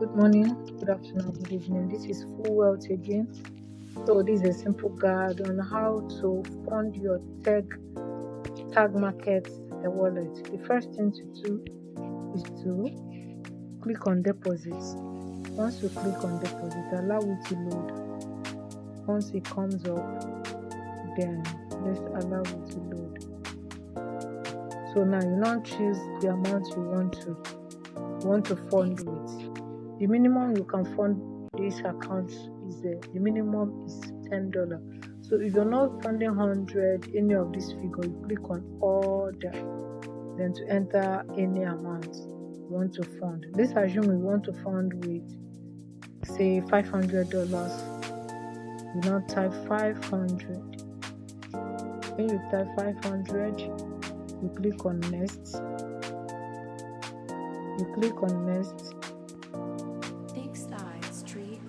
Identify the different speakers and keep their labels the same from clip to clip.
Speaker 1: Good morning, good afternoon, good evening. This is Fullwealth again. So this is a simple guide on how to fund your tag market wallet. The first thing to do is to click on deposits. Once you click on deposit, allow it to load. Once it comes up, then let's allow it to load. So now you now choose the amount you want to fund with. The minimum you can fund this account is the minimum is $10. So if you're not funding 100 any of this figure, you click on order, then to enter any amount you want to fund. Let's assume you want to fund with say $500. You now type 500. When you type 500, you click on next.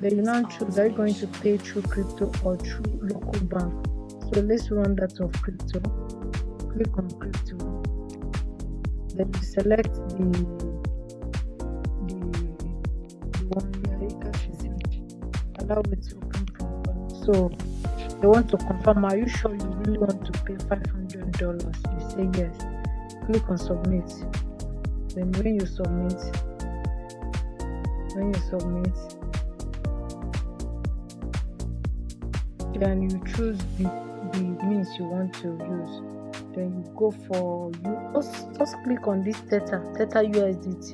Speaker 1: Then you now choose, are you going to pay through crypto or through local bank? So let's run that of crypto. Click on crypto. Then you select the one allow it to open properly. So they want to confirm, are you sure you really want to pay $500? You say yes. Click on submit. Then when you submit, then you choose the means you want to use. Then you go for just click on this Theta USDT.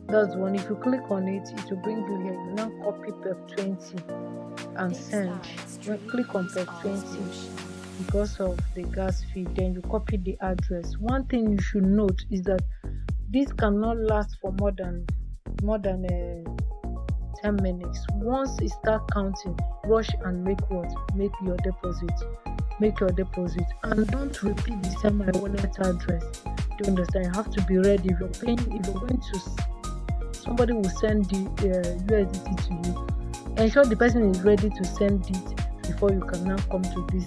Speaker 1: That's one. If you click on it, it will bring you here. You now copy PEP20 and send. You click on PEP20 because of the gas fee. Then you copy the address. One thing you should note is that this cannot last for more than 10 minutes. Once it start counting, rush and make your deposit. And don't repeat the same wallet address. Do you understand? You have to be ready. If you're going to, somebody will send the USDT to you. Ensure the person is ready to send it before you can now come to this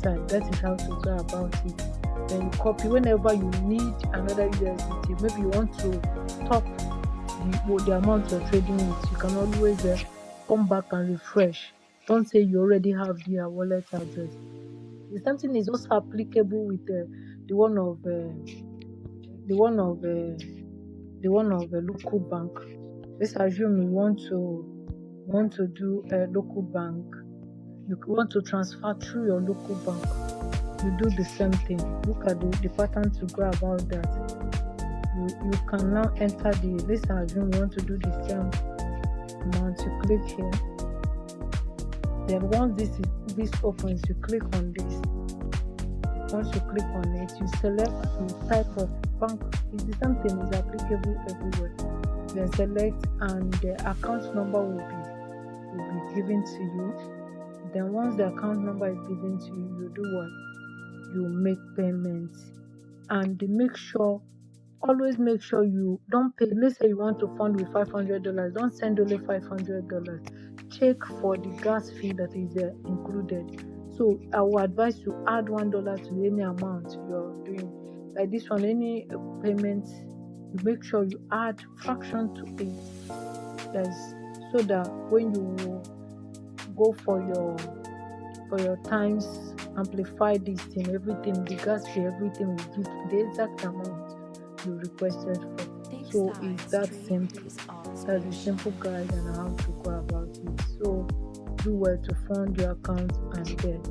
Speaker 1: site. That is how to go about it. Then you copy whenever you need another USDT. Maybe you want to top the amount you're trading with. You can always come back and refresh. Don't say you already have the wallet address. The same thing is also applicable with the one of a local bank. Let's assume you want to do a local bank. You want to transfer through your local bank. You do the same thing. Look at the pattern to go about that. You can now enter let's assume you want to do the same amount. You click here. Then once this opens, you click on this. Once you click on it, you select the type of bank. It's the same thing, is applicable everywhere. Then select, and the account number will be given to you. Then once the account number is given to you, you do what? You make payments. And always make sure you don't pay. Let's say you want to fund with $500. Don't send only $500. Check for the gas fee that is included. So I will advise you add $1 to any amount you're doing. Like this one, any payments, you make sure you add fraction to it. So that when you go for your times, amplify this thing, everything, the gas fee, everything will give the exact amount you requested for. So it's that simple. That's a simple guide on how to go about it. So do well to fund your account and then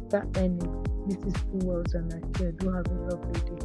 Speaker 1: start earning. This is Fullwealth, and I do have a lovely day.